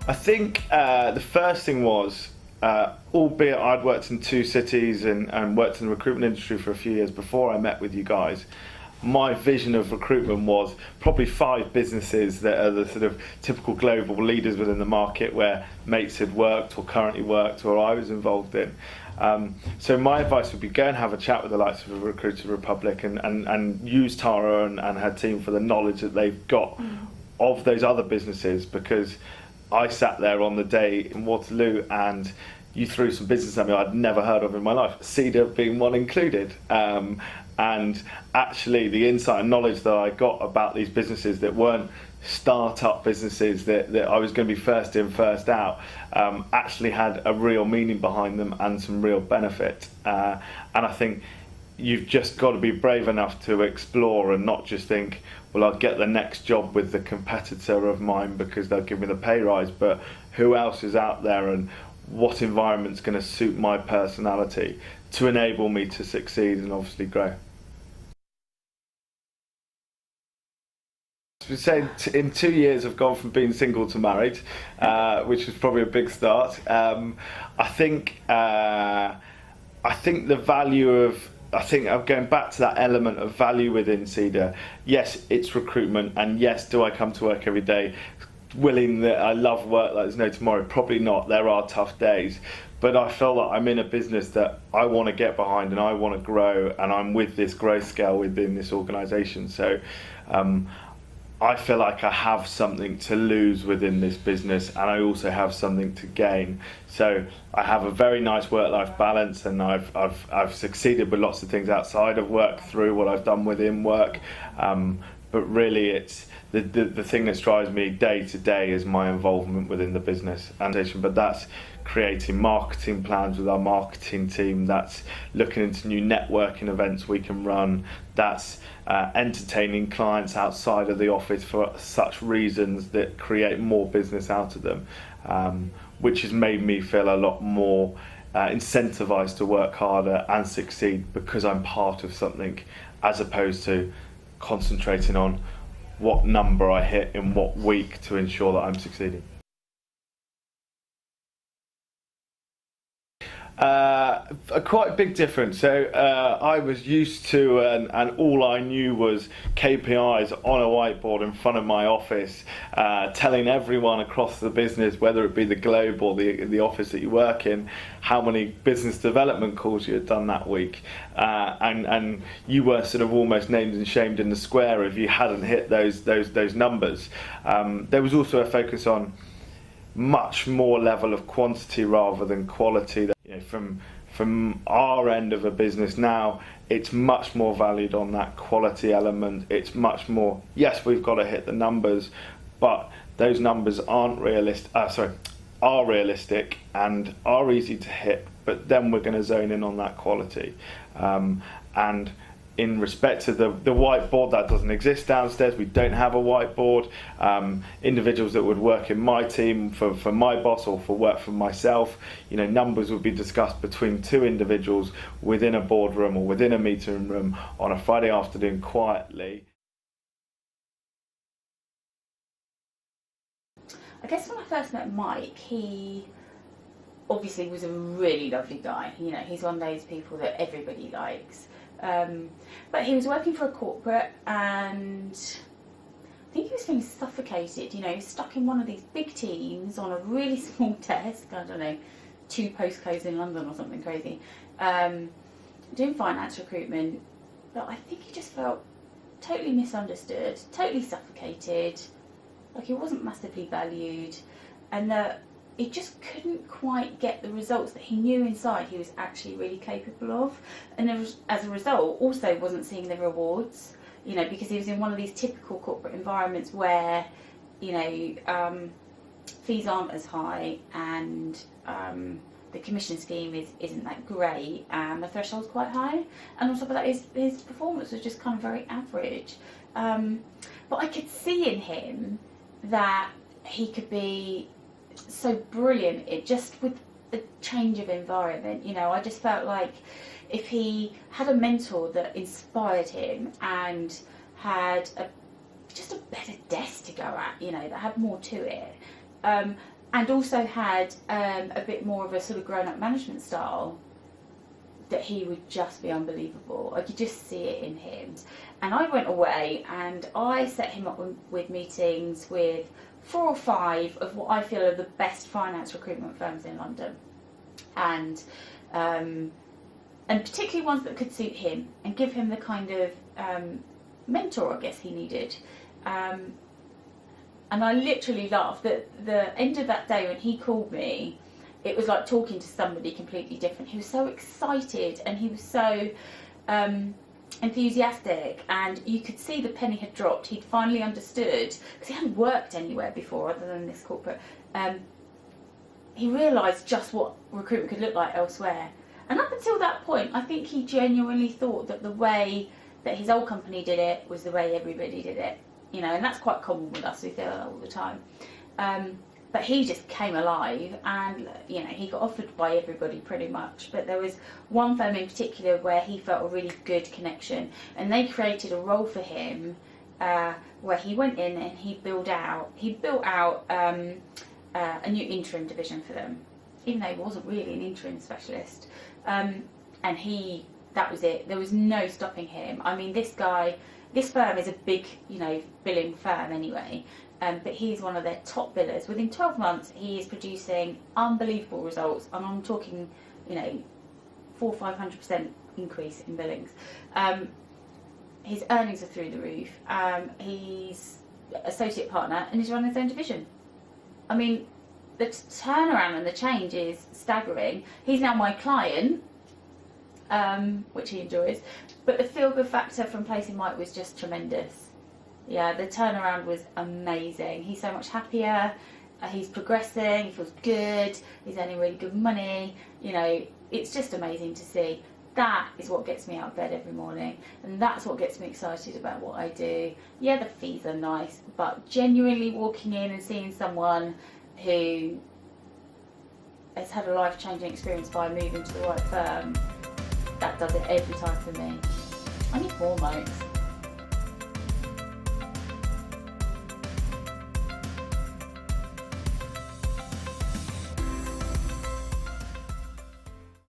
I think the first thing was, albeit I'd worked in two cities and worked in the recruitment industry for a few years before I met with you guys, my vision of recruitment was probably 5 businesses that are the sort of typical global leaders within the market where mates had worked or currently worked or I was involved in. So my advice would be go and have a chat with the likes of Recruiter Republic and use Tara and her team for the knowledge that they've got of those other businesses, because I sat there on the day in Waterloo and you threw some business at me I'd never heard of in my life, Cedar being one included. And actually the insight and knowledge that I got about these businesses that weren't start-up businesses that I was going to be first in, first out, actually had a real meaning behind them and some real benefit. And I think you've just got to be brave enough to explore and not just think, well, I'll get the next job with the competitor of mine because they'll give me the pay rise, but who else is out there and what environment's going to suit my personality to enable me to succeed and obviously grow. We say in 2 years I've gone from being single to married, which is probably a big start. I think the value of, I think I'm going back to that element of value within Cedar. Yes, it's recruitment, and yes, do I come to work every day willing that I love work like there's no tomorrow? Probably not. There are tough days, but I feel that I'm in a business that I want to get behind and I want to grow, and I'm with this growth scale within this organisation. So I feel like I have something to lose within this business, and I also have something to gain. So I have a very nice work-life balance, and I've succeeded with lots of things outside of work through what I've done within work. But really, it's the thing that drives me day to day is my involvement within the business. But that's creating marketing plans with our marketing team, that's looking into new networking events we can run, that's entertaining clients outside of the office for such reasons that create more business out of them, which has made me feel a lot more incentivized to work harder and succeed because I'm part of something, as opposed to concentrating on what number I hit in what week to ensure that I'm succeeding. A quite big difference. So I was used to, and all I knew was KPIs on a whiteboard in front of my office, telling everyone across the business, whether it be the globe or the office that you work in, how many business development calls you had done that week, and you were sort of almost named and shamed in the square if you hadn't hit those numbers. There was also a focus on much more level of quantity rather than quality. You know, from our end of a business now, it's much more valued on that quality element. It's much more, yes, we've got to hit the numbers, but those numbers are realistic and are easy to hit, but then we're going to zone in on that quality. And in respect to the whiteboard, that doesn't exist downstairs. We don't have a whiteboard. Individuals that would work in my team for my boss or for work for myself, you know, numbers would be discussed between 2 individuals within a boardroom or within a meeting room on a Friday afternoon quietly. I guess when I first met Mike, he obviously was a really lovely guy. You know, he's one of those people that everybody likes. But he was working for a corporate, and I think he was feeling suffocated. You know, stuck in one of these big teams on a really small desk. I don't know, 2 postcodes in London or something crazy. Doing finance recruitment, but I think he just felt totally misunderstood, totally suffocated, like he wasn't massively valued, and that he just couldn't quite get the results that he knew inside he was actually really capable of. And as a result, also wasn't seeing the rewards, you know, because he was in one of these typical corporate environments where, you know, fees aren't as high, and the commission scheme isn't that great, and the threshold's quite high. And on top of that, his performance was just kind of very average. But I could see in him that he could be so brilliant, it just with the change of environment. You know, I just felt like if he had a mentor that inspired him and had just a better desk to go at, you know, that had more to it, and and also had a bit more of a sort of grown-up management style, that he would just be unbelievable. I could just see it in him. And I went away and I set him up with meetings with 4 or 5 of what I feel are the best finance recruitment firms in London. And particularly ones that could suit him and give him the kind of mentor, I guess, he needed. And I literally laughed at the end of that day when he called me. It was like talking to somebody completely different. He was so excited and he was so enthusiastic, and you could see the penny had dropped. He'd finally understood, because he hadn't worked anywhere before other than this corporate. He realised just what recruitment could look like elsewhere. And up until that point, I think he genuinely thought that the way that his old company did it was the way everybody did it. You know, and that's quite common with us. We feel that all the time. But he just came alive, and you know, he got offered by everybody pretty much. But there was one firm in particular where he felt a really good connection, and they created a role for him where he went in and he built out a new interim division for them, even though he wasn't really an interim specialist. And that was it. There was no stopping him. I mean, this firm is a big, you know, billing firm anyway. But he's one of their top billers. Within 12 months, he is producing unbelievable results, and I'm talking, you know, 400-500% increase in billings. His earnings are through the roof. He's associate partner and he's running his own division. I mean, the turnaround and the change is staggering. He's now my client, which he enjoys, but the feel-good factor from placing Mike was just tremendous. Yeah, the turnaround was amazing. He's so much happier. He's progressing. He feels good. He's earning really good money. You know, it's just amazing to see. That is what gets me out of bed every morning, and that's what gets me excited about what I do. Yeah, the fees are nice, but genuinely walking in and seeing someone who has had a life-changing experience by moving to the right firm, that does it every time for me. I need more Mikes.